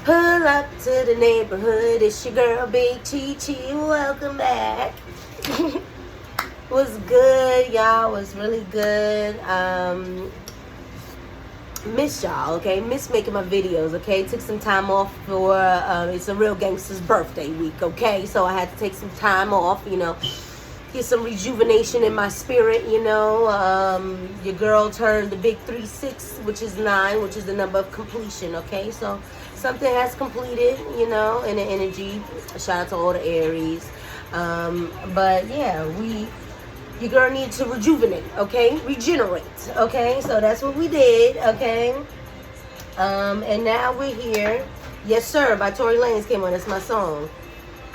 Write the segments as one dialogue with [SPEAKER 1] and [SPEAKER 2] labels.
[SPEAKER 1] Pull up to the neighborhood. It's your girl, Big Chi Chi. Welcome back. Was good, y'all. Was really good. Miss y'all, okay? Miss making my videos, okay? Took some time off for, it's a real gangster's birthday week, okay? So I had to take some time off, get some rejuvenation in my spirit, Your girl turned the big 3-6, which is 9, which is the number of completion, okay? So something has completed, in the energy. Shout out to all the Aries. But yeah, your girl needs to rejuvenate, okay? Regenerate, okay? So that's what we did, okay? And now we're here. Yes, Sir, by Tory Lanez came on. That's my song,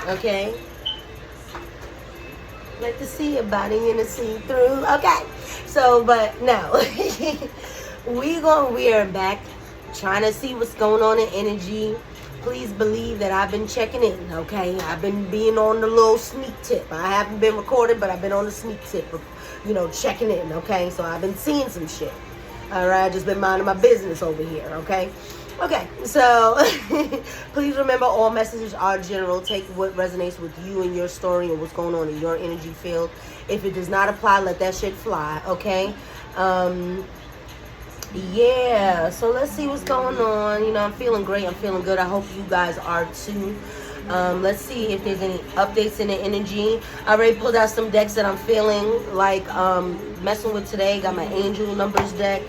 [SPEAKER 1] okay? Let the see about it in the see through, okay? So, but no. we are back trying to see what's going on in energy. Please believe that I've been checking in, okay? I've been being on the little sneak tip. I haven't been recording, but I've been on the sneak tip, checking in, okay? So I've been seeing some shit, all right? Just been minding my business over here, okay? Okay, so please remember all messages are general. Take what resonates with you and your story and what's going on in your energy field. If it does not apply, let that shit fly, okay? Yeah, so let's see what's going on. I'm feeling great. I'm feeling good. I hope you guys are too. Let's see if there's any updates in the energy. I already pulled out some decks that I'm feeling like messing with today. Got my Angel Numbers deck,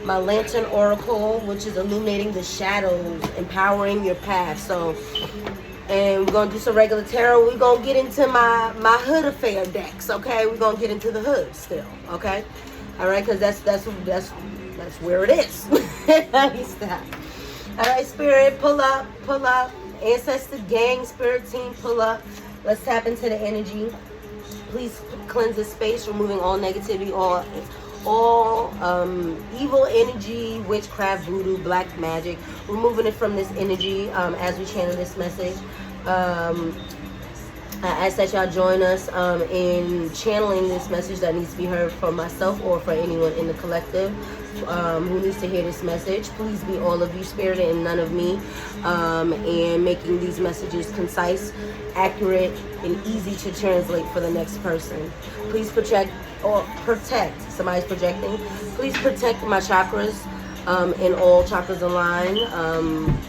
[SPEAKER 1] my Lantern Oracle, which is illuminating the shadows, empowering your path. So, and we're going to do some regular tarot. We're going to get into my Hood Affair decks, okay? We're going to get into the hood still, okay? All right, because that's where it is. Stop. All right, Spirit, pull up. Ancestor Gang, Spirit Team, pull up. Let's tap into the energy. Please cleanse the space, removing all negativity, all evil energy, witchcraft, voodoo, black magic. Removing it from this energy as we channel this message. I ask that y'all join us in channeling this message that needs to be heard for myself or for anyone in the collective who needs to hear this message. Please be all of you, Spirit, and none of me, and making these messages concise, accurate, and easy to translate for the next person. Please protect. Somebody's projecting. Please protect my chakras. In all chakras align,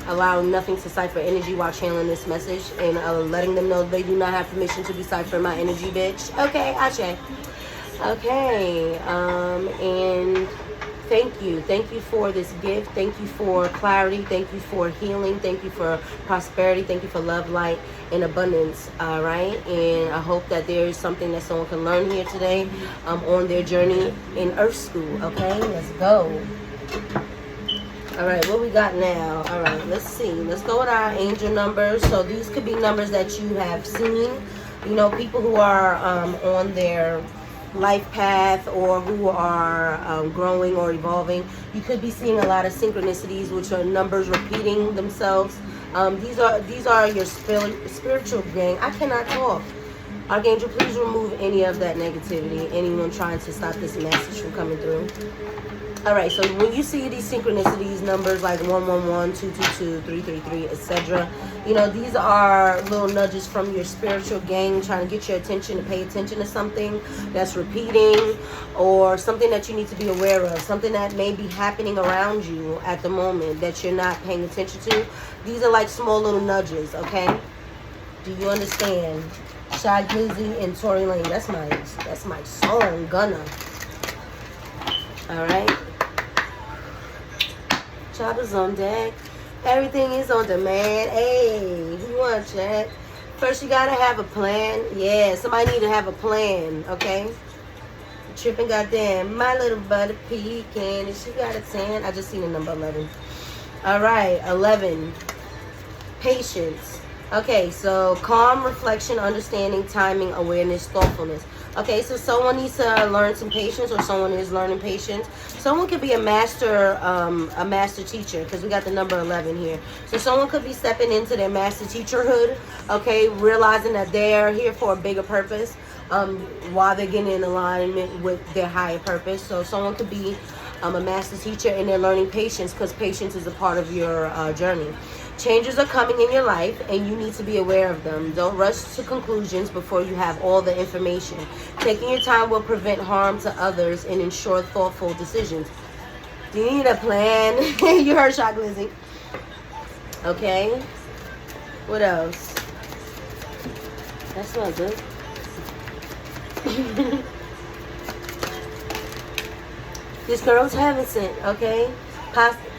[SPEAKER 1] allowing nothing to cipher energy while channeling this message, and letting them know they do not have permission to be ciphering my energy, bitch. Okay, Ashe. Okay, and thank you for this gift. Thank you for clarity. Thank you for healing. Thank you for prosperity. Thank you for love, light, and abundance. All right, and I hope that there is something that someone can learn here today on their journey in Earth School. Okay, let's go. All right, what we got now? All right, let's see. Let's go with our angel numbers. So these could be numbers that you have seen. People who are on their life path or who are growing or evolving. You could be seeing a lot of synchronicities, which are numbers repeating themselves. These are your spiritual gang. I cannot talk. Archangel, please remove any of that negativity. Anyone trying to stop this message from coming through. All right, so when you see these synchronicities, numbers like 111, 222, 333, etc., these are little nudges from your spiritual gang trying to get your attention to pay attention to something that's repeating or something that you need to be aware of, something that may be happening around you at the moment that you're not paying attention to. These are like small little nudges, okay? Do you understand? Shy Glizzy and Tory Lane. That's my song, Gunna. All right. Choppers on deck. Everything is on demand. Hey, who want to check? First, you gotta have a plan. Yeah, somebody need to have a plan. Okay. Tripping, goddamn. My little butter pecan, and she got a 10. I just seen the number 11. All right, 11. Patience. Okay, so calm, reflection, understanding, timing, awareness, thoughtfulness. Okay, so someone needs to learn some patience, or someone is learning patience. Someone could be a master teacher, because we got the number 11 here. So someone could be stepping into their master teacherhood, okay, realizing that they're here for a bigger purpose, while they're getting in alignment with their higher purpose. So someone could be a master teacher and they're learning patience, because patience is a part of your journey. Changes are coming in your life, and you need to be aware of them. Don't rush to conclusions before you have all the information. Taking your time will prevent harm to others and ensure thoughtful decisions. Do you need a plan? You heard Shock Lizzie. Okay. What else? That smells good. This girl's heaven sent, okay?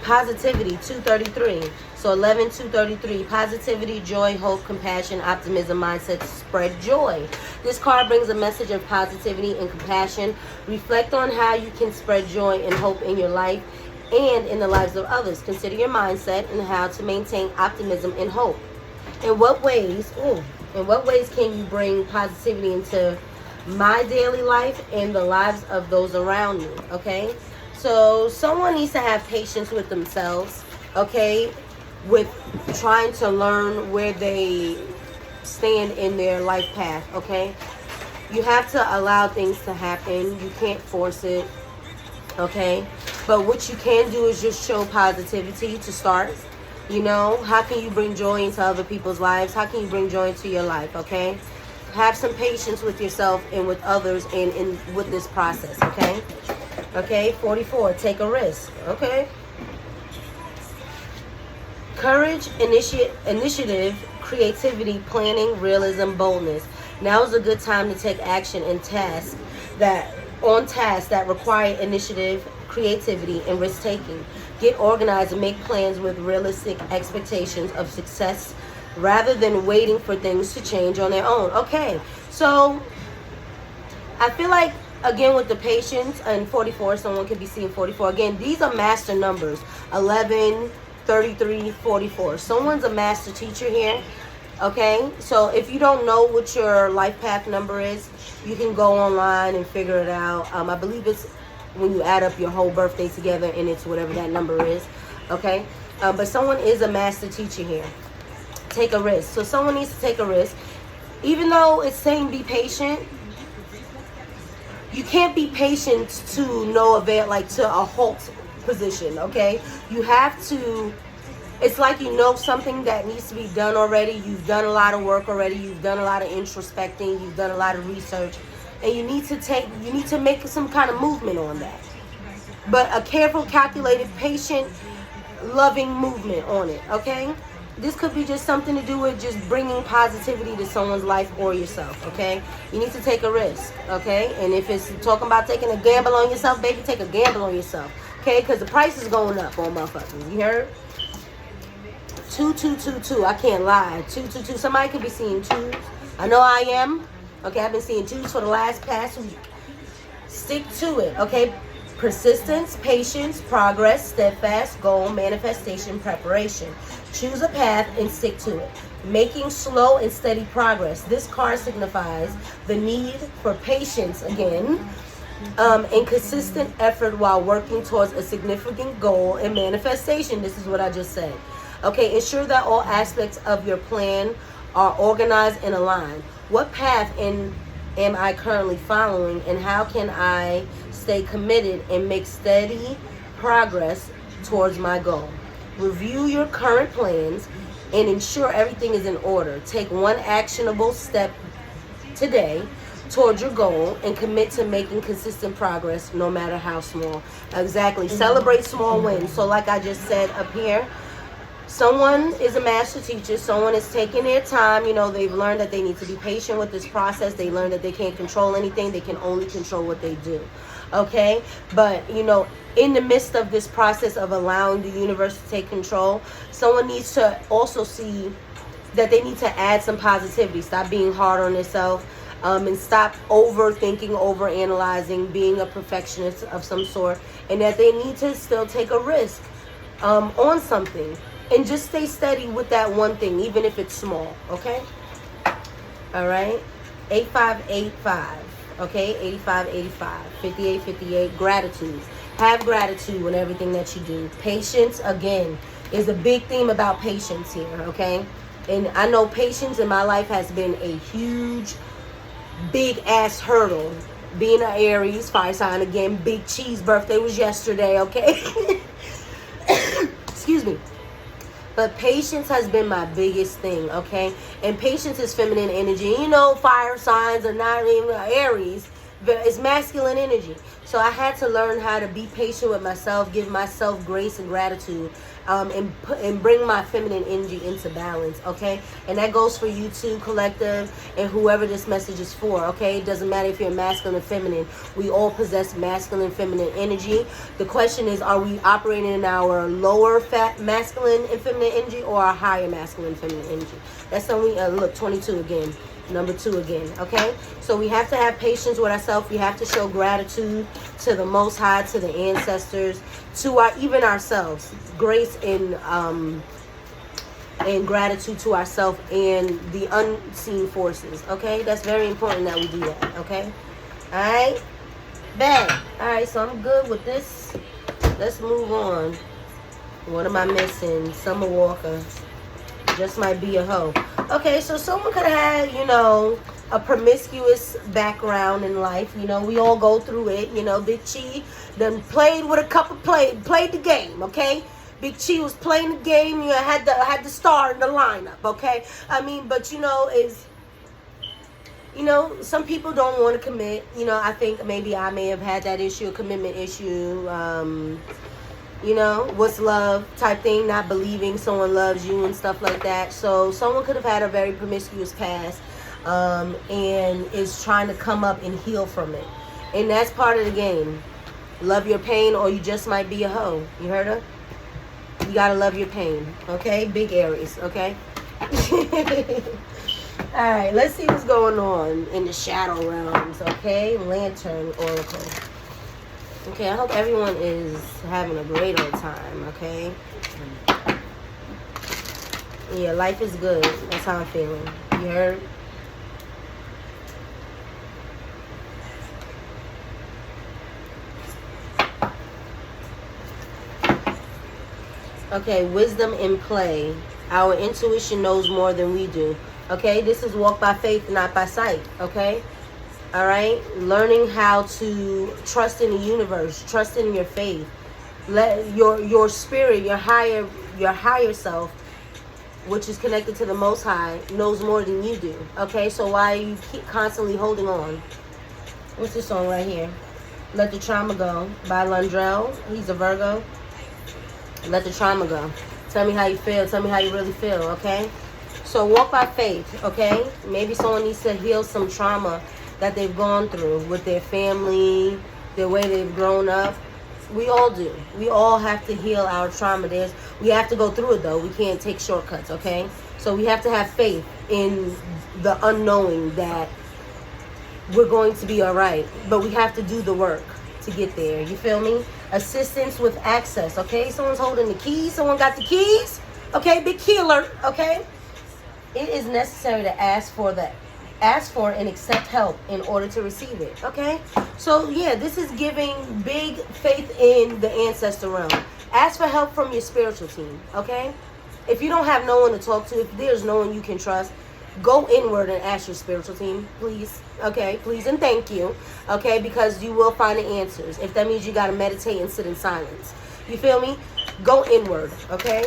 [SPEAKER 1] Positivity, 233. So 11, 233. Positivity, joy, hope, compassion, optimism, mindset to spread joy. This card brings a message of positivity and compassion. Reflect on how you can spread joy and hope in your life and in the lives of others. Consider your mindset and how to maintain optimism and hope. In what ways can you bring positivity into my daily life and the lives of those around me? Okay, so someone needs to have patience with themselves, okay, with trying to learn where they stand in their life path. Okay, you have to allow things to happen. You can't force it, okay? But what you can do is just show positivity to start. You know, how can you bring joy into other people's lives? How can you bring joy into your life, okay? Have some patience with yourself and with others and with this process, okay? Okay, 44, take a risk, okay? Courage, initiative, creativity, planning, realism, boldness. Now is a good time to take action in tasks that require initiative, creativity, and risk-taking. Get organized and make plans with realistic expectations of success rather than waiting for things to change on their own. Okay, so I feel like, again, with the patience and 44, someone could be seeing 44. Again, these are master numbers, 11, 33, 44. Someone's a master teacher here, okay? So if you don't know what your life path number is, you can go online and figure it out. I believe it's when you add up your whole birthday together, and it's whatever that number is, okay? But someone is a master teacher here. Take a risk. So someone needs to take a risk. Even though it's saying be patient, you can't be patient to no avail, like to a halt position, okay? You have to, it's like you know something that needs to be done already. You've done a lot of work already. You've done a lot of introspecting. You've done a lot of research. And you need to make some kind of movement on that. But a careful, calculated, patient, loving movement on it, okay? This could be just something to do with just bringing positivity to someone's life or yourself, okay? You need to take a risk, okay? And if it's talking about taking a gamble on yourself, baby, take a gamble on yourself, okay? Because the price is going up on motherfuckers, you heard? 2222, I can't lie. 222, somebody could be seeing twos. I know I am. Okay, I've been seeing twos for the past week. Stick to it, okay? Persistence, patience, progress, steadfast, goal, manifestation, preparation. Choose a path and stick to it. Making slow and steady progress. This card signifies the need for patience again, and consistent effort while working towards a significant goal and manifestation. This is what I just said. Okay, ensure that all aspects of your plan are organized and aligned. What path am I currently following, and how can I stay committed and make steady progress towards my goal? Review your current plans and ensure everything is in order. Take one actionable step today towards your goal and commit to making consistent progress no matter how small. Exactly. Celebrate small wins. So like I just said up here, someone is a master teacher. Someone is taking their time. You know, they've learned that they need to be patient with this process. They learned that they can't control anything. They can only control what they do. Okay? But, you know, in the midst of this process of allowing the universe to take control, someone needs to also see that they need to add some positivity. Stop being hard on themselves, and stop overthinking, overanalyzing, being a perfectionist of some sort, and that they need to still take a risk on something. And just stay steady with that one thing, even if it's small, okay? All right? 8585, okay? 8585, 5858, gratitude. Have gratitude in everything that you do. Patience, again, is a big theme about patience here, okay? And I know patience in my life has been a huge, big-ass hurdle. Being an Aries, fire sign again, Big Cheese birthday was yesterday, okay? Excuse me. But patience has been my biggest thing, okay? And patience is feminine energy. You know, fire signs are not even Aries. It's masculine energy. So I had to learn how to be patient with myself, give myself grace and gratitude, and bring my feminine energy into balance, okay? And that goes for you too, collective, and whoever this message is for, okay? It doesn't matter if you're masculine or feminine. We all possess masculine and feminine energy. The question is, are we operating in our lower fat masculine and feminine energy, or our higher masculine and feminine energy? That's only, look, 22 again. Number 2 again, okay? So we have to have patience with ourselves. We have to show gratitude to the Most High, to the ancestors, to even ourselves. Grace and gratitude to ourselves and the unseen forces, okay? That's very important that we do that, okay? All right? Bang. All right, so I'm good with this. Let's move on. What am I missing? Summer Walker. Just might be a hoe. Okay, so someone could have had, you know, a promiscuous background in life. You know, we all go through it. You know, Big Chi done played with a couple, played the game, okay? Big Chi was playing the game. You know, had the star in the lineup, okay? I mean, but you know, some people don't want to commit. You know, I think maybe I may have had that issue, a commitment issue. You know, what's love type thing, not believing someone loves you and stuff like that. So someone could have had a very promiscuous past and is trying to come up and heal from it. And that's part of the game. Love your pain, or you just might be a hoe. You heard her? You gotta love your pain, okay? Big Aries, okay? Alright, let's see what's going on in the shadow realms, okay? Lantern Oracle. Okay, I hope everyone is having a great old time, okay? Yeah, life is good. That's how I'm feeling. You heard? Okay, wisdom in play. Our intuition knows more than we do. Okay, this is walk by faith, not by sight, okay? All right, learning how to trust in the universe, trust in your faith. Let your spirit, your higher self, which is connected to the Most High, knows more than you do. Okay, so why you keep constantly holding on? What's this song right here? Let the Trauma Go by Lundrell. He's a Virgo. Let the trauma go. Tell me how you feel. Tell me how you really feel. Okay. So walk by faith. Okay. Maybe someone needs to heal some trauma that they've gone through with their family, the way they've grown up. We all do. We all have to heal our trauma. We have to go through it though. We can't take shortcuts, okay? So we have to have faith in the unknowing that we're going to be all right. But we have to do the work to get there. You feel me? Assistance with access, okay? Someone's holding the keys. Someone got the keys. Okay, big key alert, okay? It is necessary to ask for and accept help in order to receive it, okay? So yeah, this is giving big faith in the ancestor realm. Ask for help from your spiritual team, okay? If you don't have no one to talk to, if there's no one you can trust, go inward and ask your spiritual team, please, okay? Please and thank you, okay? Because you will find the answers. If that means you got to meditate and sit in silence, you feel me? Go inward, okay?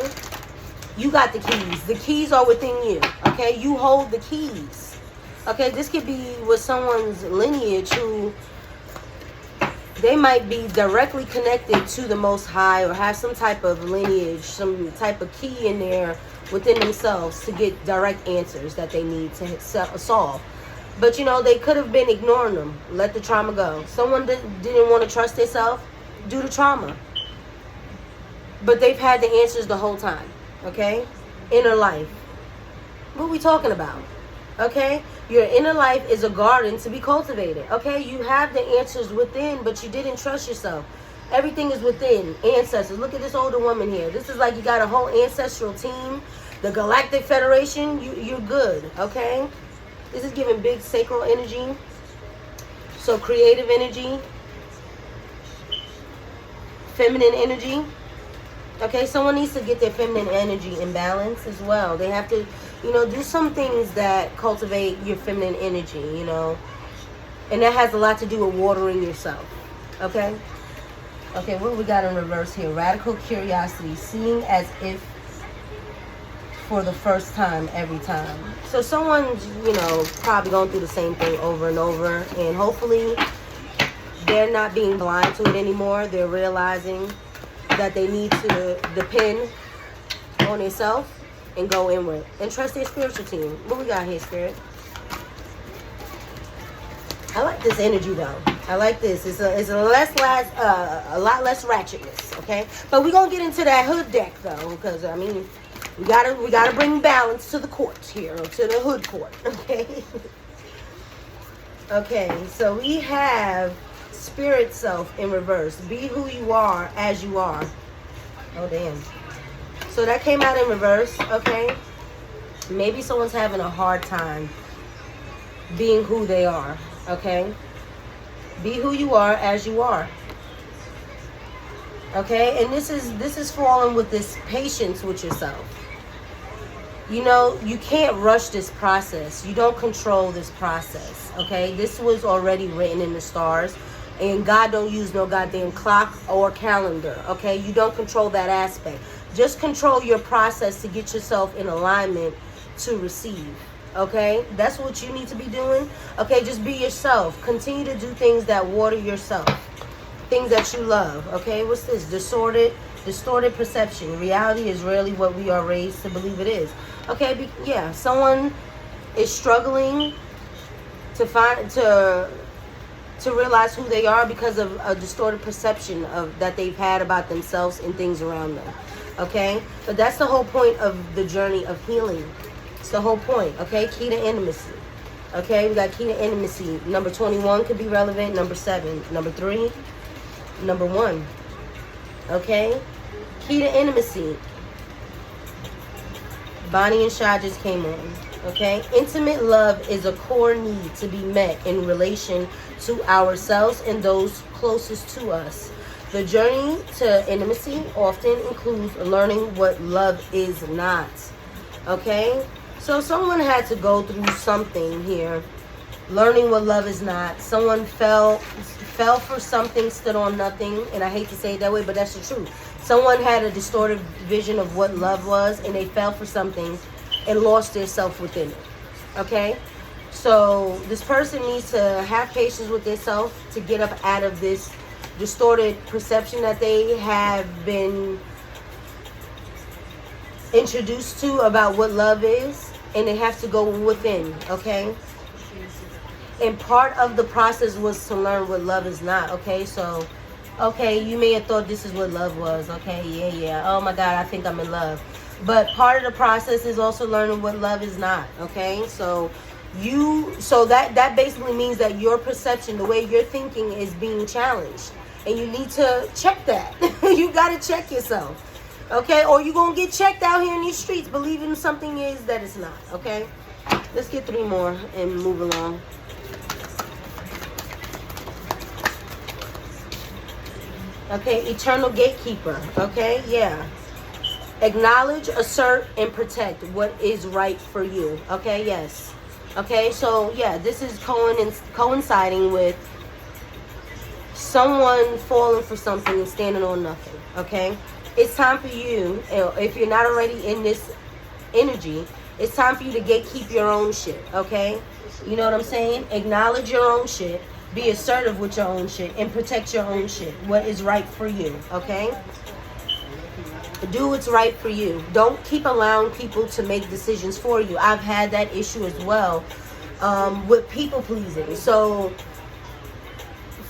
[SPEAKER 1] You got the keys. The keys are within you, okay? You hold the keys. Okay, this could be with someone's lineage who they might be directly connected to the Most High or have some type of lineage, some type of key in there within themselves to get direct answers that they need to solve. But, you know, they could have been ignoring them. Let the trauma go. Someone didn't want to trust themselves due to trauma. But they've had the answers the whole time, okay? Inner life. What are we talking about? Okay? Your inner life is a garden to be cultivated. Okay? You have the answers within, but you didn't trust yourself. Everything is within. Ancestors. Look at this older woman here. This is like you got a whole ancestral team. The Galactic Federation. You're good. Okay? This is giving big sacral energy. So creative energy. Feminine energy. Okay? Someone needs to get their feminine energy in balance as well. They have to, you know, do some things that cultivate your feminine energy, you know. And that has a lot to do with watering yourself. Okay? Okay, what we got in reverse here? Radical curiosity. Seeing as if for the first time every time. So someone's, you know, probably going through the same thing over and over, and hopefully they're not being blind to it anymore. They're realizing that they need to depend on themselves and go inward and trust their spiritual team. What we got here, Spirit? I like this energy though. I like this. It's a lot less ratchetness, okay? But we're gonna get into that hood deck though, because I mean, we gotta bring balance to the courts here, to the hood court, okay? Okay, so we have spirit self in reverse. Be who you are as you are. Oh damn. So that came out in reverse, okay? Maybe someone's having a hard time being who they are, okay? Be who you are as you are. Okay? And this is falling with this patience with yourself. You know, you can't rush this process. You don't control this process, okay? This was already written in the stars. And God don't use no goddamn clock or calendar, okay? You don't control that aspect. Just control your process to get yourself in alignment to receive, okay? That's what you need to be doing, okay? Just be yourself. Continue to do things that water yourself, things that you love, okay? What's this? Distorted perception. Reality is rarely what we are raised to believe it is, okay? Yeah, someone is struggling to realize who they are because of a distorted perception of that they've had about themselves and things around them, okay? But that's the whole point of the journey of healing. It's the whole point, okay? Key to intimacy, okay? We got key to intimacy. Number 21 could be relevant. Number 7. Number 3. Number 1, okay? Key to intimacy. Bonnie and Shy just came on, okay? Intimate love is a core need to be met in relation to ourselves and those closest to us. The journey to intimacy often includes learning what love is not, okay? So someone had to go through something here, learning what love is not. Someone fell for something, stood on nothing, and I hate to say it that way, but that's the truth. Someone had a distorted vision of what love was, and they fell for something and lost their self within it, okay? So this person needs to have patience with themselves to get up out of this distorted perception that they have been introduced to about what love is, and they have to go within, okay? And part of the process was to learn what love is not, okay? So, okay, you may have thought this is what love was, okay? Yeah. Oh my God, I think I'm in love. But part of the process is also learning what love is not, okay? So that basically means that your perception, the way you're thinking, is being challenged, and you need to check that. You got to check yourself, okay? Or you're gonna get checked out here in these streets believing something is that it's not, okay? Let's get 3 more and move along. Okay, eternal gatekeeper, okay? Yeah. Acknowledge, assert, and protect what is right for you, okay? Yes. Okay, so yeah, this is coinciding with someone falling for something and standing on nothing, okay? It's time for you, if you're not already in this energy, it's time for you to gatekeep your own shit, okay? You know what I'm saying? Acknowledge your own shit, be assertive with your own shit, and protect your own shit, what is right for you, okay? Do what's right for you. Don't keep allowing people to make decisions for you. I've had that issue as well with people pleasing. So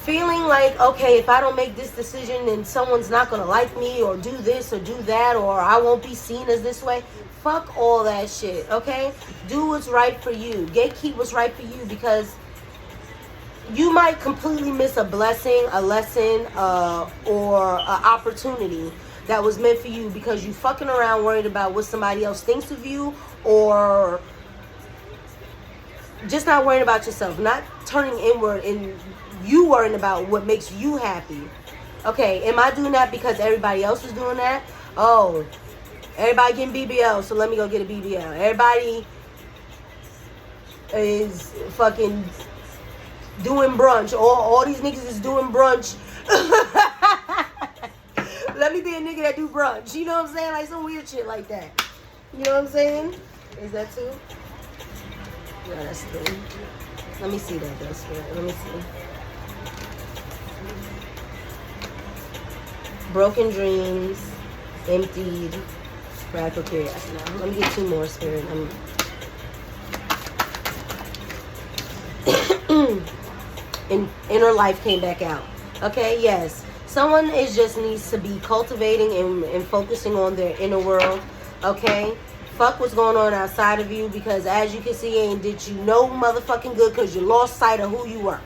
[SPEAKER 1] feeling like, okay, if I don't make this decision, then someone's not going to like me, or do this or do that, or I won't be seen as this way. Fuck all that shit, okay? Do what's right for you. Gatekeep what's right for you, because you might completely miss a blessing, a lesson, or an opportunity that was meant for you because you fucking around worried about what somebody else thinks of you, or just not worrying about yourself, not turning inward and you worrying about what makes you happy. Okay, am I doing that because everybody else is doing that? Oh, everybody getting BBL, so let me go get a BBL. Everybody is fucking doing brunch. All these niggas is doing brunch. Let me be a nigga that do brunch. You know what I'm saying? Like some weird shit like that. You know what I'm saying? Is that 2? No, that's 3. Let me see that though, Spirit. Let me see. Broken dreams, emptied, radical curiosity. Now, let me get 2 more, Spirit. Inner life came back out. Okay, yes. Someone just needs to be cultivating and focusing on their inner world. Okay? Fuck what's going on outside of you, because as you can see, ain't did you no motherfucking good because you lost sight of who you were.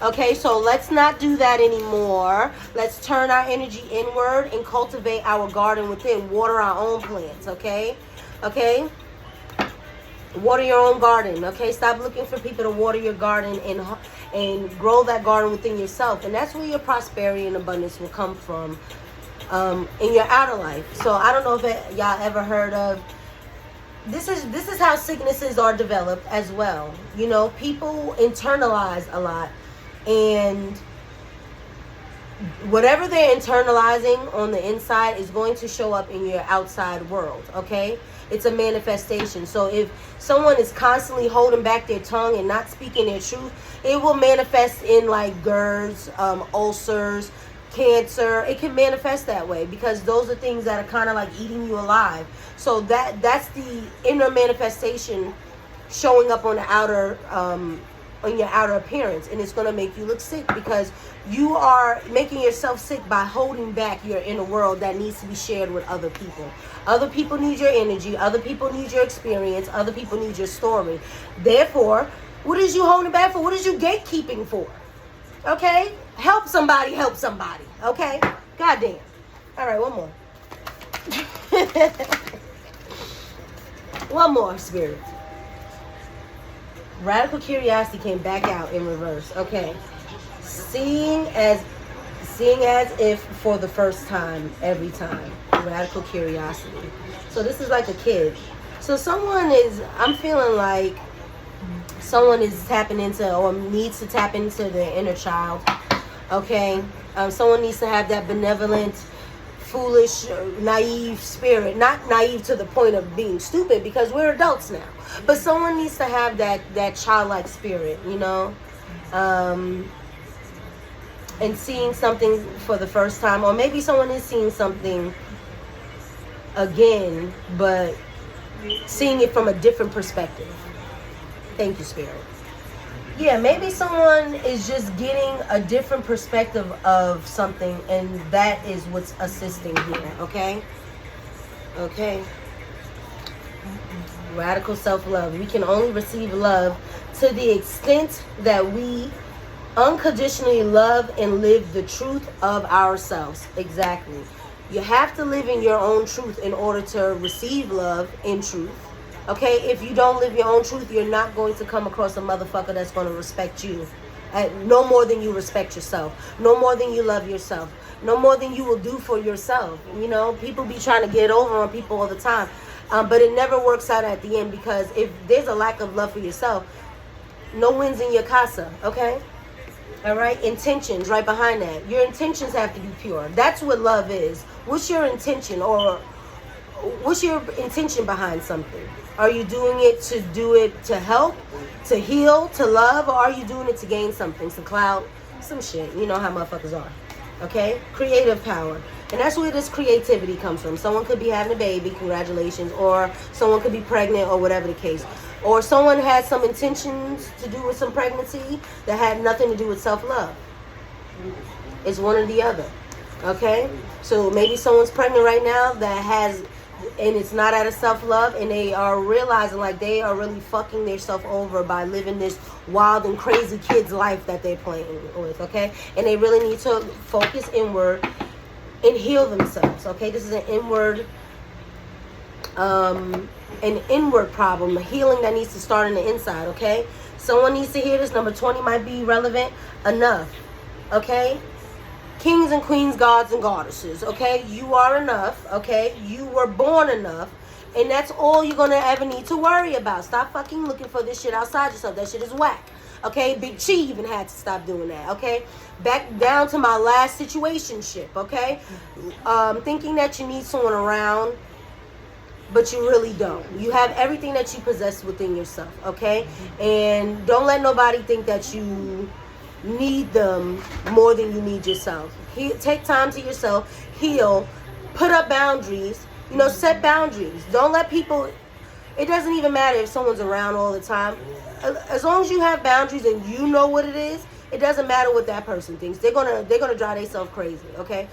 [SPEAKER 1] Okay, so let's not do that anymore. Let's turn our energy inward and cultivate our garden within. Water our own plants, okay? Okay? Water your own garden, okay? Stop looking for people to water your garden and grow that garden within yourself. And that's where your prosperity and abundance will come from in your outer life. So I don't know if y'all ever heard of, this is how sicknesses are developed as well. You know, people internalize a lot, and whatever they're internalizing on the inside is going to show up in your outside world, okay? It's a manifestation. So if someone is constantly holding back their tongue and not speaking their truth, it will manifest in like GERDs, ulcers, cancer. It can manifest that way because those are things that are kind of like eating you alive. So that's the inner manifestation showing up on the outer on your outer appearance, and it's going to make you look sick because you are making yourself sick by holding back your inner world that needs to be shared with other people. Other people need your energy, other people need your experience, other people need your story. Therefore, what is you holding back for? What is you gatekeeping for? Okay? Help somebody, okay? Goddamn. All right, one more. One more, Spirit. Radical curiosity came back out in reverse. Okay. Seeing as if for the first time every time. Radical curiosity. So this is like a kid. So I'm feeling like someone is tapping into or needs to tap into their inner child. Okay. Someone needs to have that benevolent, foolish, naive spirit. Not naive to the point of being stupid, because we're adults now. But someone needs to have that childlike spirit, you know, and seeing something for the first time, or maybe someone is seeing something again, but seeing it from a different perspective. Thank you, Spirit. Yeah, maybe someone is just getting a different perspective of something, and that is what's assisting here, okay? Okay. Radical self-love. We can only receive love to the extent that we unconditionally love and live the truth of ourselves. Exactly. You have to live in your own truth in order to receive love in truth. Okay? If you don't live your own truth, you're not going to come across a motherfucker that's going to respect you. No more than you respect yourself. No more than you love yourself. No more than you will do for yourself. You know, people be trying to get over on people all the time. But it never works out at the end, because if there's a lack of love for yourself, no wins in your casa, okay? All right? Intentions right behind that. Your intentions have to be pure. That's what love is. What's your intention, or what's your intention behind something? Are you doing it to help, to heal, to love, or are you doing it to gain something, some clout, some shit? You know how motherfuckers are. Okay? Creative power. And that's where this creativity comes from. Someone could be having a baby, congratulations, or someone could be pregnant, or whatever the case. Or someone had some intentions to do with some pregnancy that had nothing to do with self-love. It's one or the other. Okay? So maybe someone's pregnant right now that has, and it's not out of self-love, and they are realizing like they are really fucking themselves over by living this wild and crazy kid's life that they're playing with, okay? And they really need to focus inward and heal themselves, okay? This is an inward problem, a healing that needs to start on the inside, okay? Someone needs to hear this. Number 20 might be relevant enough, okay? Kings and queens, gods and goddesses, okay? You are enough, okay? You were born enough, and that's all you're gonna ever need to worry about. Stop fucking looking for this shit outside yourself. That shit is whack, okay? Big Chi even had to stop doing that, okay? Back down to my last situationship, okay? Thinking that you need someone around but you really don't. You have everything that you possess within yourself, okay? And don't let nobody think that you need them more than you need yourself. Take time to yourself, heal, put up boundaries, you know, set boundaries. Don't let people, it doesn't even matter if someone's around all the time. As long as you have boundaries and you know what it is, it doesn't matter what that person thinks. They're gonna drive themselves crazy, okay?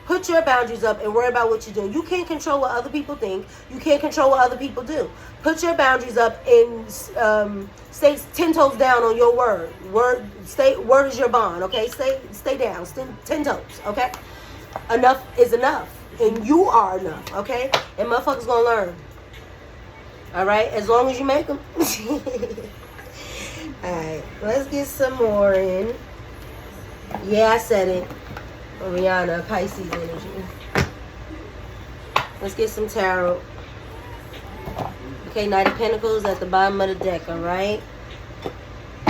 [SPEAKER 1] Put your boundaries up and worry about what you're doing. You can't control what other people think. You can't control what other people do. Put your boundaries up and stay 10 toes down on your word. Word is your bond, okay? Stay down, 10 toes, okay? Enough is enough, and you are enough, okay? And motherfuckers gonna learn. All right, as long as you make them. All right, let's get some more in. Yeah, I said it. Rihanna, Pisces energy. Let's get some tarot. Okay, Knight of Pentacles at the bottom of the deck, all right?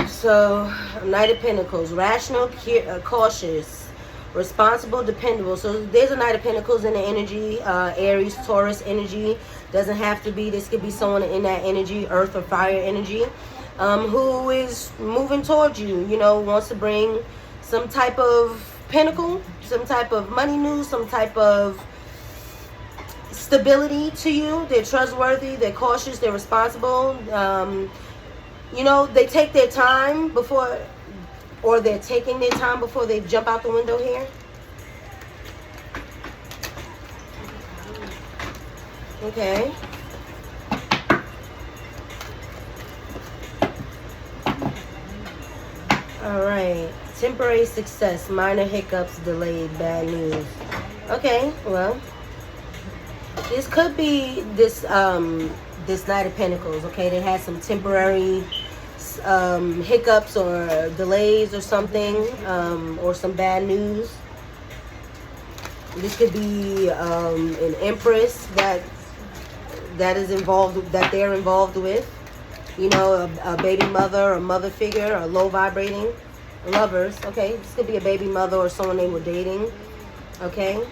[SPEAKER 1] So, Knight of Pentacles, rational, cautious, responsible, dependable. So, there's a Knight of Pentacles in the energy, Aries, Taurus energy. Doesn't have to be. This could be someone in that energy, earth or fire energy, who is moving towards you, you know, wants to bring some type of pinnacle, some type of money news, some type of stability to you. They're trustworthy, they're cautious, they're responsible. You know, they take their time before, or they're taking their time before they jump out the window here. Okay. All right. Temporary success, minor hiccups, delayed, bad news. Okay, well, this could be this this Knight of Pentacles, okay? They had some temporary hiccups or delays or something, or some bad news. This could be an Empress that is involved, that they're involved with. You know, a baby mother, a mother figure, a low vibrating. Lovers, okay? This could be a baby mother or someone they were dating, okay?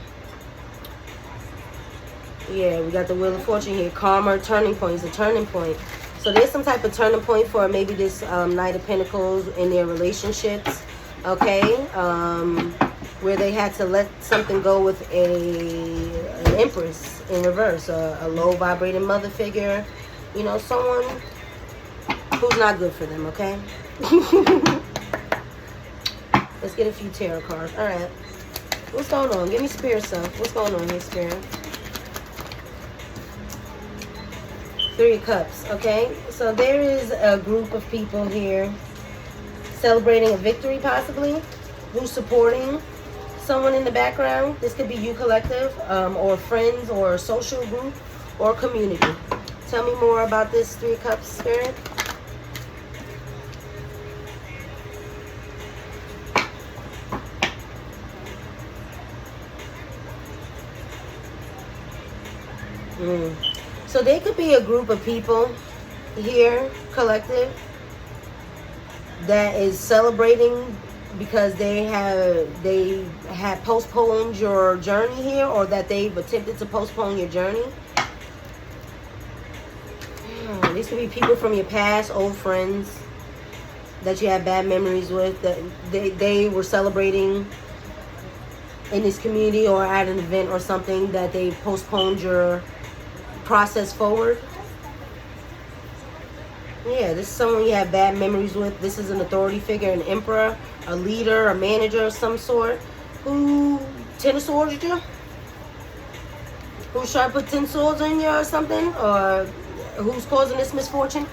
[SPEAKER 1] Yeah, we got the Wheel of Fortune here. Karma, turning point is a turning point. So there's some type of turning point for maybe this Knight of Pentacles in their relationships, okay? Where they had to let something go with an Empress in reverse, a low vibrating mother figure, you know, someone who's not good for them, okay? Let's get a few tarot cards. All right. What's going on? Give me Spirit stuff. What's going on here, Spirit? 3 of Cups. Okay. So there is a group of people here celebrating a victory, possibly, who's supporting someone in the background. This could be you, collective, or friends, or a social group, or community. Tell me more about this 3 of Cups, Spirit. So there could be a group of people here, collective, that is celebrating because they have postponed your journey here, or that they've attempted to postpone your journey. These could be people from your past, old friends that you have bad memories with, that they were celebrating in this community or at an event or something, that they postponed your process forward. Yeah, this is someone you have bad memories with. This is an authority figure, an emperor, a leader, a manager of some sort, who 10 of swords you? Who's trying to put 10 swords in you or something? Or who's causing this misfortune?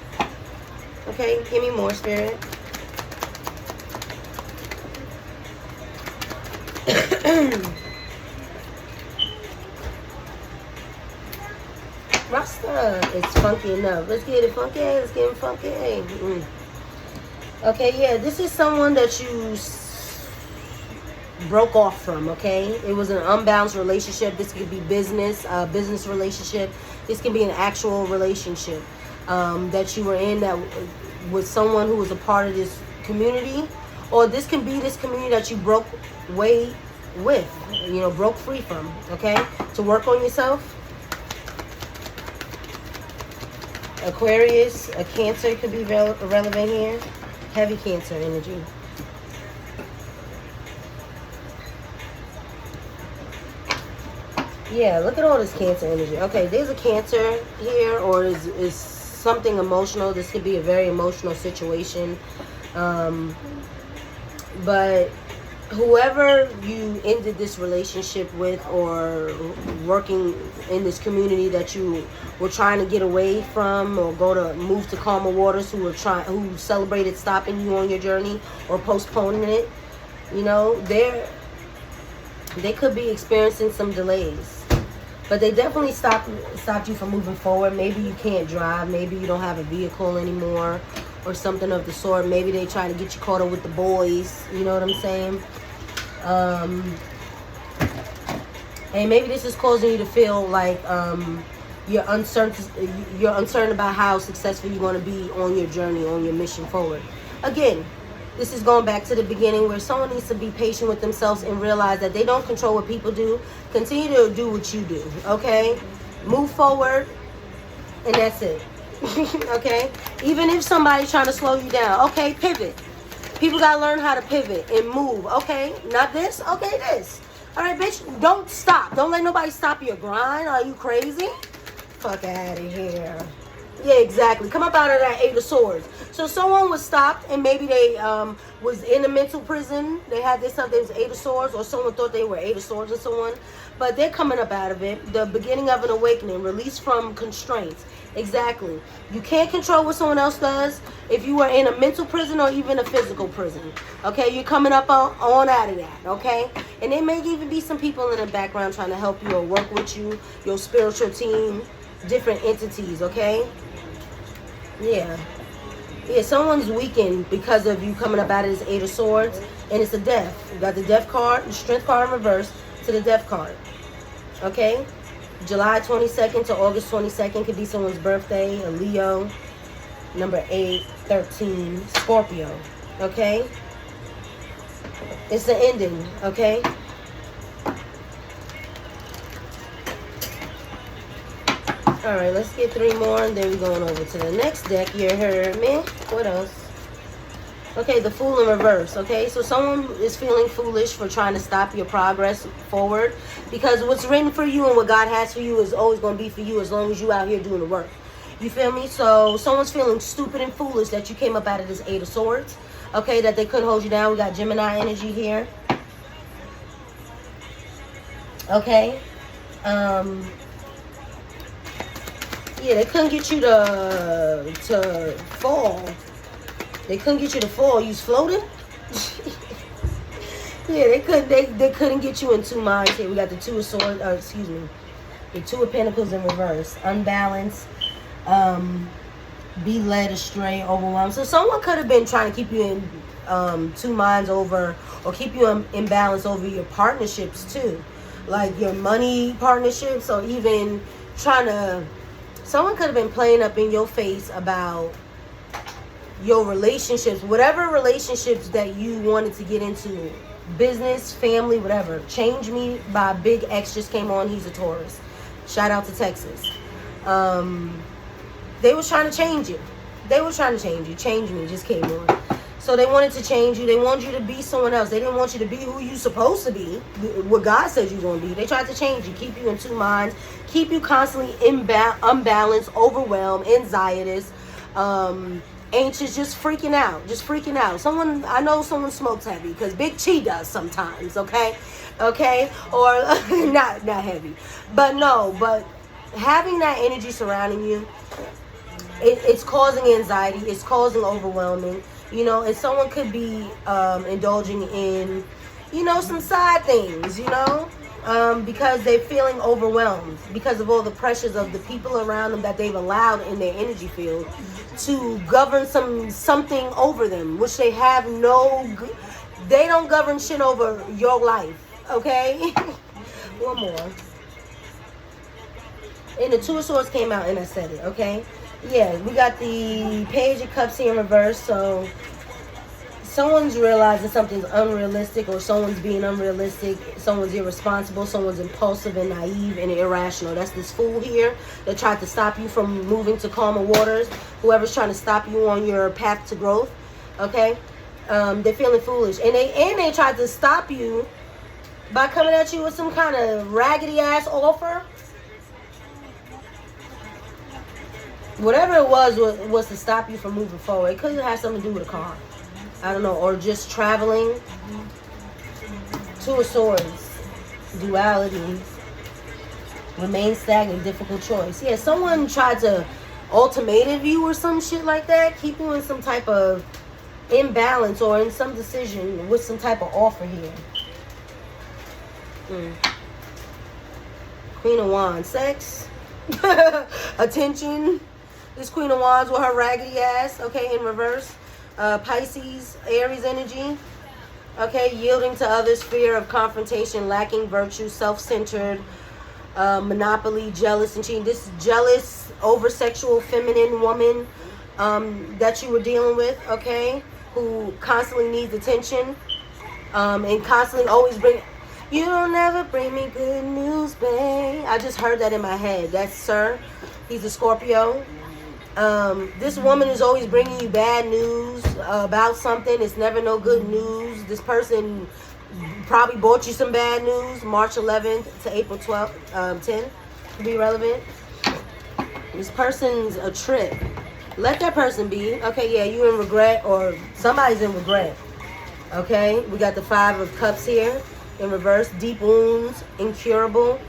[SPEAKER 1] Okay, give me more, Spirit. Rasta, it's funky enough. Let's get it funky. Let's get it funky. Okay, yeah, this is someone that you broke off from, okay? It was an unbalanced relationship. This could be business, business relationship. This can be an actual relationship that you were in that with someone who was a part of this community. Or this can be this community that you broke away with, you know, broke free from, okay? To work on yourself. Aquarius, a Cancer could be relevant here. Heavy Cancer energy. Yeah, look at all this Cancer energy. Okay, there's a Cancer here, or is something emotional. This could be a very emotional situation. But whoever you ended this relationship with, or working in this community that you were trying to get away from, or move to calmer waters, who celebrated stopping you on your journey or postponing it, you know, they could be experiencing some delays. But they definitely stopped you from moving forward. Maybe you can't drive. Maybe you don't have a vehicle anymore, or something of the sort. Maybe they try to get you caught up with the boys. You know what I'm saying? And maybe this is causing you to feel like you're uncertain about how successful you're going to be on your journey, on your mission forward. Again, this is going back to the beginning, where someone needs to be patient with themselves and realize that they don't control what people do. Continue to do what you do, okay? Move forward, and that's it. Okay? Even if somebody's trying to slow you down, okay, pivot. People got to learn how to pivot and move, okay? Not this, okay, this. All right, bitch, don't stop. Don't let nobody stop your grind. Are you crazy? Fuck out of here. Yeah, exactly. Come up out of that Eight of Swords. So someone was stopped, and maybe they was in a mental prison. They had this stuff. They was Eight of Swords, or someone thought they were Eight of Swords or someone. But they're coming up out of it. The beginning of an awakening, release from constraints. Exactly. You can't control what someone else does. If you are in a mental prison or even a physical prison, okay, you're coming up on out of that, okay? And there may even be some people in the background trying to help you or work with you, your spiritual team, different entities, okay? Yeah, someone's weakened because of you coming up out of this Eight of Swords, and it's a death. You got the Death card, the Strength card in reverse to the Death card. Okay? July 22nd to August 22nd could be someone's birthday. A Leo, number 8, 13, Scorpio. Okay? It's the ending, okay? Alright, let's get 3 more, and then we're going over to the next deck. You heard me? What else? Okay, the Fool in reverse, okay? So someone is feeling foolish for trying to stop your progress forward, because what's written for you and what God has for you is always going to be for you as long as you out here doing the work. You feel me? So someone's feeling stupid and foolish that you came up out of this Eight of Swords, okay? That they couldn't hold you down. We got Gemini energy here. Okay? Yeah, they couldn't get you to fall. They couldn't get you to fall. You was floating? Yeah, they couldn't get you in 2 minds here. We got the Two of Swords, the Two of Pentacles in reverse. Unbalanced, be led astray, overwhelmed. So someone could have been trying to keep you in 2 minds over, or keep you in balance over your partnerships too. Like your money partnerships, or even trying to... Someone could have been playing up in your face about your relationships, whatever relationships that you wanted to get into, business, family, whatever. Change Me by Big X just came on. He's a Taurus. Shout out to Texas. They was trying to change you. Change Me just came on. So they wanted to change you. They wanted you to be someone else. They didn't want you to be who you supposed to be, what God says you're going to be. They tried to change you, keep you in 2 minds, keep you constantly unbalanced, overwhelmed, anxious, anxious, just freaking out. I know someone smokes heavy, because Big Chi does sometimes, okay? Or not heavy. But having that energy surrounding you, it's causing anxiety, it's causing overwhelming. You know, and someone could be indulging in, some side things, because they're feeling overwhelmed because of all the pressures of the people around them that they've allowed in their energy field to govern something over them, which they have they don't govern shit over your life, okay? One more. And the Two of Swords came out, and I said it, okay? Yeah, we got the Page of Cups here in reverse. So someone's realizing something's unrealistic, or someone's being unrealistic, someone's irresponsible, someone's impulsive and naive and irrational. That's this fool here that tried to stop you from moving to calmer waters. Whoever's trying to stop you on your path to growth, okay? They're feeling foolish. And they tried to stop you by coming at you with some kind of raggedy ass offer. Whatever it was to stop you from moving forward. It could have something to do with a car. I don't know, or just traveling. Two of Swords, duality, remain stagnant, difficult choice. Yeah, someone tried to ultimatum you or some shit like that, keep you in some type of imbalance or in some decision with some type of offer here. Queen of Wands, sex, attention. This Queen of Wands with her raggedy ass, okay, in reverse. Pisces, Aries energy, okay, yielding to others, fear of confrontation, lacking virtue, self-centered, monopoly, jealous, and cheating. This jealous, over-sexual, feminine woman that you were dealing with, okay, who constantly needs attention, and constantly always bring, you don't never bring me good news, babe. I just heard that in my head. That's Sir. He's a Scorpio. This woman is always bringing you bad news about something. It's never no good news. This person probably brought you some bad news. March 11th to April 10th to be relevant. This person's a trip. Let that person be. Okay, yeah, you in regret, or somebody's in regret. Okay, we got the 5 of Cups here in reverse. Deep wounds, incurable.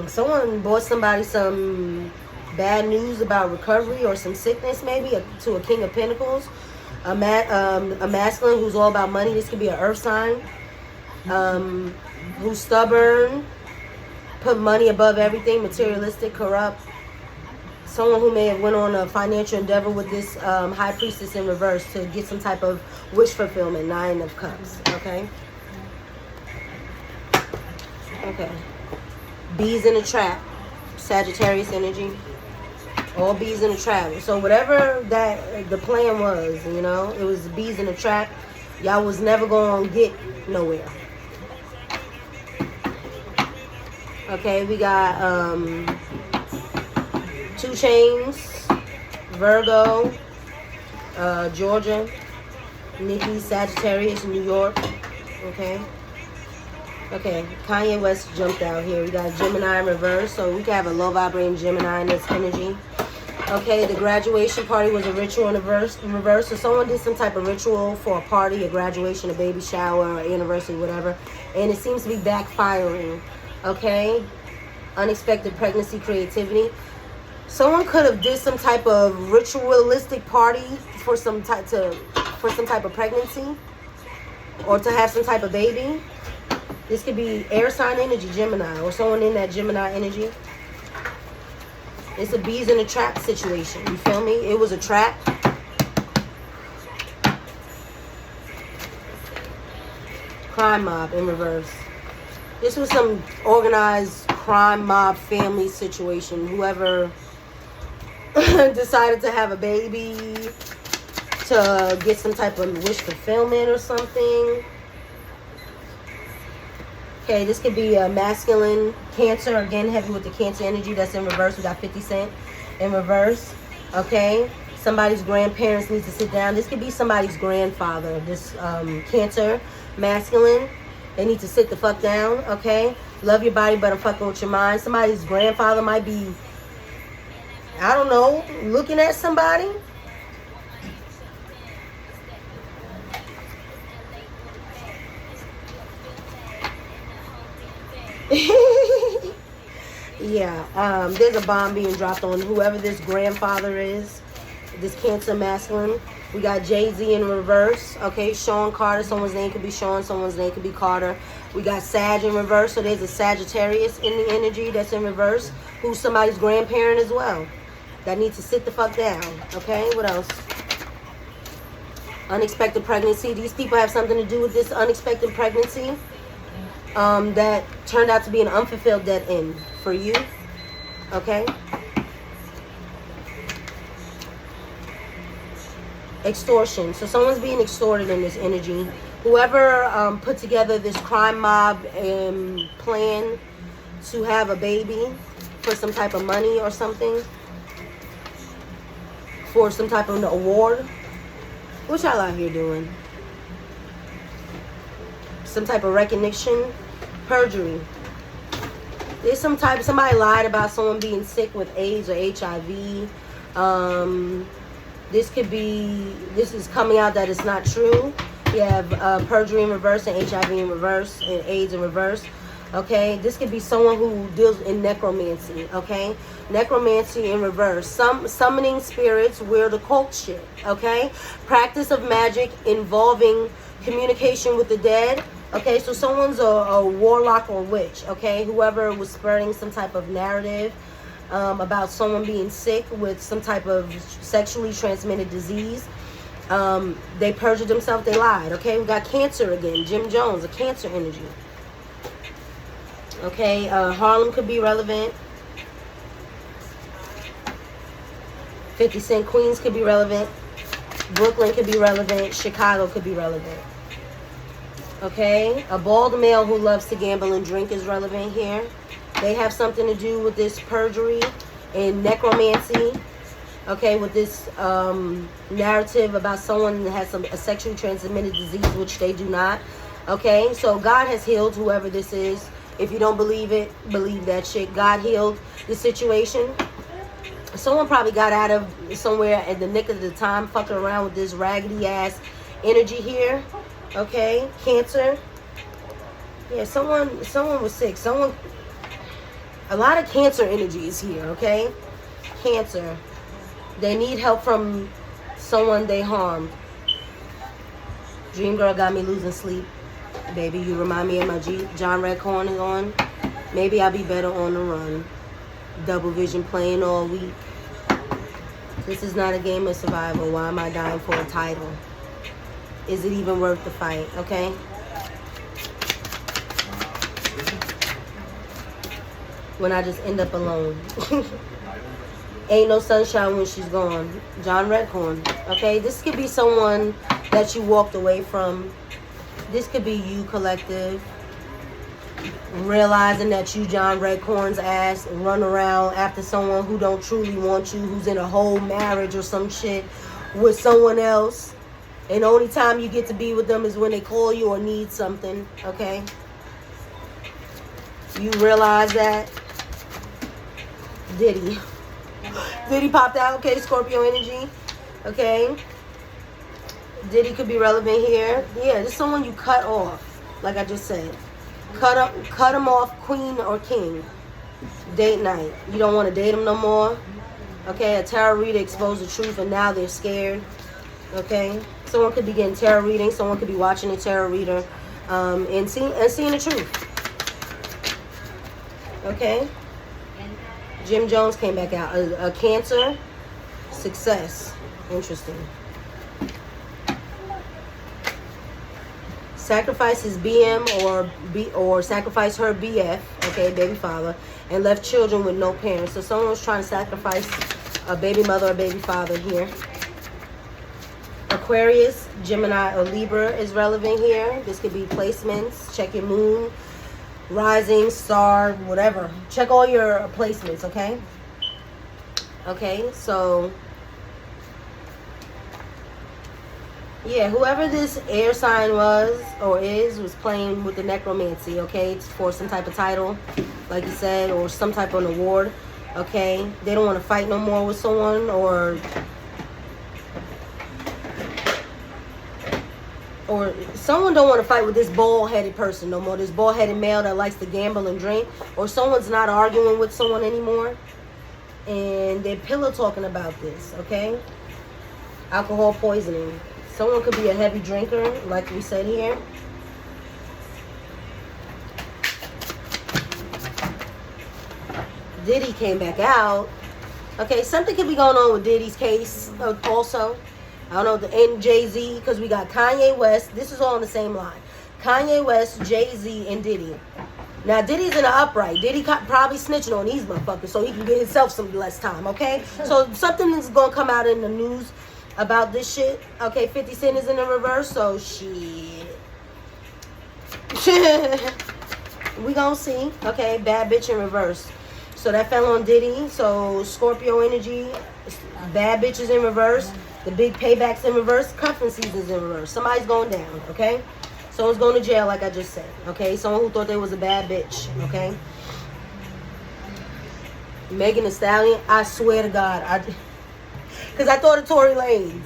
[SPEAKER 1] Someone brought somebody some bad news about recovery or some sickness, maybe, to a King of Pentacles. A masculine who's all about money. This could be an earth sign. Who's stubborn, put money above everything, materialistic, corrupt. Someone who may have went on a financial endeavor with this High Priestess in reverse to get some type of wish fulfillment. 9 of Cups, okay? Okay. Bees in a trap. Sagittarius energy. All bees in a trap. So whatever that the plan was, you know, it was bees in a trap. Y'all was never going to get nowhere. Okay, we got 2 Chains, Virgo, Georgia, Nikki, Sagittarius, New York. Okay. Okay, Kanye West jumped out here. We got Gemini in reverse, so we can have a low vibrating Gemini in this energy. Okay, the graduation party was a ritual in reverse. So someone did some type of ritual for a party, a graduation, a baby shower, an anniversary, whatever. And it seems to be backfiring. Okay, unexpected pregnancy, creativity. Someone could have did some type of ritualistic party for some type of pregnancy, or to have some type of baby. This could be air sign energy, Gemini, or someone in that Gemini energy. It's a bees in a trap situation. You feel me? It was a trap. Crime mob in reverse. This was some organized crime mob family situation. Whoever decided to have a baby to get some type of wish fulfillment or something. Okay, this could be a masculine Cancer. Again, heavy with the Cancer energy. That's in reverse. We got 50 Cent in reverse. Okay, somebody's grandparents need to sit down. This could be somebody's grandfather. This Cancer masculine. They need to sit the fuck down. Okay, love your body, but I'm fucking with your mind. Somebody's grandfather might be, I don't know, looking at somebody. Yeah, there's a bomb being dropped on whoever this grandfather is, this Cancer masculine. We got Jay-Z in reverse. Okay, Sean Carter. Someone's name could be Sean, someone's name could be Carter. We got Sag in reverse. So there's a Sagittarius in the energy that's in reverse, who's somebody's grandparent as well, that needs to sit the fuck down. Okay, what else? Unexpected pregnancy. These people have something to do with this unexpected pregnancy that turned out to be an unfulfilled dead end for you. Okay. Extortion. So someone's being extorted in this energy. Whoever put together this crime mob plan to have a baby for some type of money or something, for some type of award. What y'all out here doing? Some type of recognition. Perjury. There's somebody lied about someone being sick with AIDS or HIV. This is coming out that it's not true. You have perjury in reverse and HIV in reverse and AIDS in reverse. Okay, this could be someone who deals in necromancy. Okay, necromancy in reverse. Some summoning spirits, weird occult shit. Okay, practice of magic involving communication with the dead. Okay, so someone's a warlock or witch. Okay, whoever was spreading some type of narrative about someone being sick with some type of sexually transmitted disease. They perjured themselves, they lied. Okay, we got Cancer again. Jim Jones, a Cancer energy. Okay, Harlem could be relevant. 50 Cent Queens could be relevant. Brooklyn could be relevant. Chicago could be relevant. Okay, a bald male who loves to gamble and drink is relevant here. They have something to do with this perjury and necromancy. Okay, with this narrative about someone that has a sexually transmitted disease, which they do not. Okay, so God has healed whoever this is. If you don't believe it, believe that shit. God healed the situation. Someone probably got out of somewhere at the nick of the time, fucking around with this raggedy ass energy here. Okay, Cancer. Yeah, someone was sick. A lot of Cancer energy is here. Okay, Cancer. They need help from someone they harmed. Dream Girl got me losing sleep. Baby, you remind me of my John Redcorn is on. Maybe I'll be better on the run. Double vision playing all week. This is not a game of survival. Why am I dying for a title? Is it even worth the fight? Okay? When I just end up alone. Ain't no sunshine when she's gone. John Redcorn. Okay? This could be someone that you walked away from. This could be you, collective, realizing that you John Redcorn's ass and run around after someone who don't truly want you, who's in a whole marriage or some shit with someone else, and the only time you get to be with them is when they call you or need something. Okay, you realize that. Diddy popped out. Okay, Scorpio energy. Okay, Diddy could be relevant here. Yeah, this is someone you cut off, like I just said. Cut him off, queen or king. Date night. You don't want to date him no more. Okay, a tarot reader exposed the truth and now they're scared. Okay, someone could be getting tarot reading. Someone could be watching a tarot reader and seeing the truth. Okay, Jim Jones came back out. A Cancer, success. Interesting. Sacrifice his BM or sacrifice her BF, okay, baby father, and left children with no parents. So someone was trying to sacrifice a baby mother or baby father here. Aquarius, Gemini, or Libra is relevant here. This could be placements. Check your moon, rising, star, whatever. Check all your placements, okay? Okay, so yeah, whoever this air sign was or was playing with the necromancy, okay? It's for some type of title, like you said, or some type of award, okay? They don't want to fight no more with someone, or someone don't want to fight with this bald-headed person no more, this bald-headed male that likes to gamble and drink, or someone's not arguing with someone anymore, and they're pillow talking about this, okay? Alcohol poisoning. Someone could be a heavy drinker, like we said here. Diddy came back out. Okay, something could be going on with Diddy's case also. I don't know, and Jay-Z, because we got Kanye West. This is all on the same line. Kanye West, Jay-Z, and Diddy. Now, Diddy's in the upright. Diddy probably snitching on these motherfuckers so he can get himself some less time, okay? So something is going to come out in the news about this shit. Okay, 50 Cent is in the reverse, so shit. We gonna see. Okay, bad bitch in reverse. So that fell on Diddy. So Scorpio energy, bad bitches in reverse. The big paybacks in reverse. Cuffing season's in reverse. Somebody's going down. Okay, someone's going to jail, like I just said. Okay, someone who thought they was a bad bitch. Okay. Megan Thee Stallion. I swear to God, because I thought of Tory Lanez,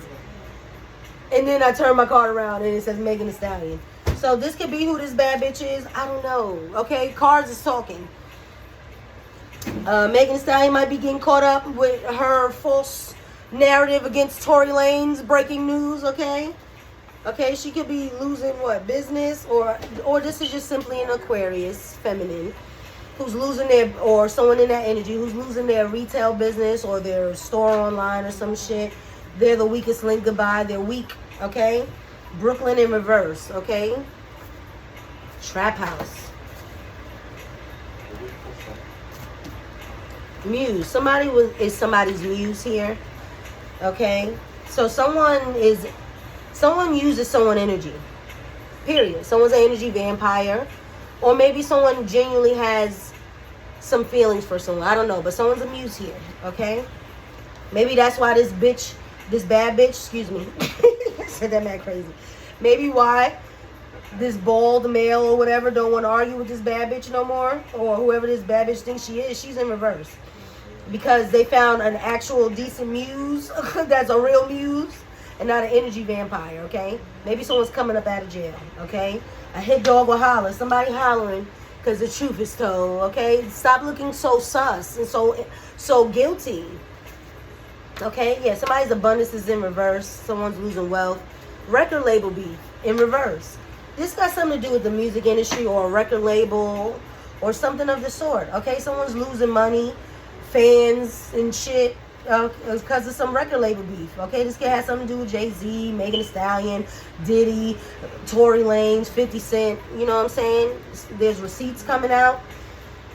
[SPEAKER 1] and then I turned my card around and it says Megan Thee Stallion. So this could be who this bad bitch is. I don't know. Okay, cards is talking. Megan Thee Stallion might be getting caught up with her false narrative against Tory Lanez. Breaking news. Okay, okay, she could be losing what, business, or this is just simply an Aquarius feminine who's losing their, or someone in that energy who's losing their retail business or their store online or some shit. They're the weakest link. Goodbye. They're weak. Okay. Brooklyn in reverse. Okay. Trap house. Muse. Somebody is somebody's muse here. Okay. So someone uses someone energy. Period. Someone's an energy vampire. Or maybe someone genuinely has some feelings for someone. I don't know. But someone's a muse here. Okay. Maybe that's why this bad bitch, excuse me. I said that mad crazy. Maybe why this bald male or whatever don't want to argue with this bad bitch no more. Or whoever this bad bitch thinks she is. She's in reverse. Because they found an actual decent muse. That's a real muse. And not an energy vampire, okay? Maybe someone's coming up out of jail, okay? A hit dog will holler. Somebody hollering because the truth is told, okay? Stop looking so sus and so guilty. Okay? Yeah, somebody's abundance is in reverse. Someone's losing wealth. Record label beef in reverse. This got something to do with the music industry or a record label or something of the sort, okay? Someone's losing money, fans and shit. Because of some record label beef. Okay, this kid has something to do with Jay-Z, Megan Thee Stallion, Diddy, Tory Lanez, 50 Cent. You know what I'm saying? There's receipts coming out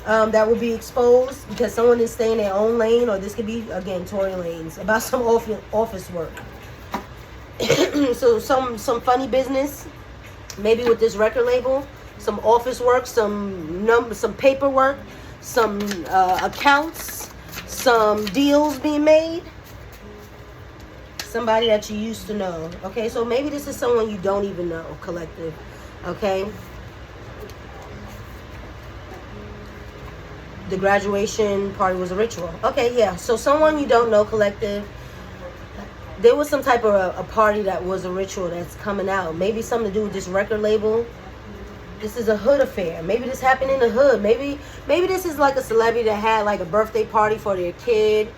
[SPEAKER 1] that will be exposed because someone didn't stay in their own lane, or this could be, again, Tory Lanez, about some office work. So some funny business, maybe with this record label, some office work, some paperwork, some accounts, some deals being made. Somebody that you used to know. Okay, so maybe this is someone you don't even know, collective. Okay. The graduation party was a ritual. Okay, yeah. So someone you don't know, collective. There was some type of a party that was a ritual that's coming out. Maybe something to do with this record label. This is a hood affair. Maybe this happened in the hood. Maybe this is like a celebrity that had like a birthday party for their kid,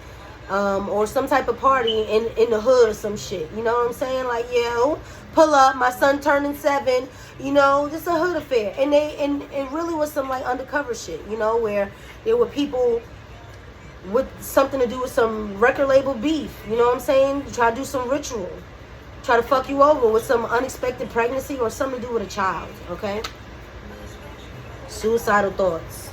[SPEAKER 1] or some type of party in the hood or some shit. You know what I'm saying? Like, yo, pull up, my son turning 7. You know, this is a hood affair, and it really was some like undercover shit. You know, where there were people with something to do with some record label beef. You know what I'm saying? Try to do some ritual, try to fuck you over with some unexpected pregnancy or something to do with a child. Okay. Suicidal thoughts.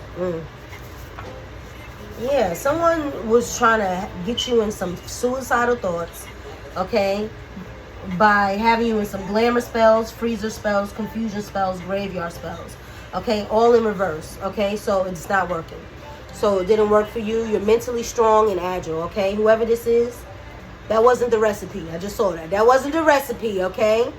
[SPEAKER 1] Yeah, someone was trying to get you in some suicidal thoughts, okay, by having you in some glamour spells, freezer spells, confusion spells, graveyard spells, okay, all in reverse, okay, so it's not working. So it didn't work for you. You're mentally strong and agile, okay? Whoever this is, that wasn't the recipe. I just saw that. That wasn't the recipe, okay?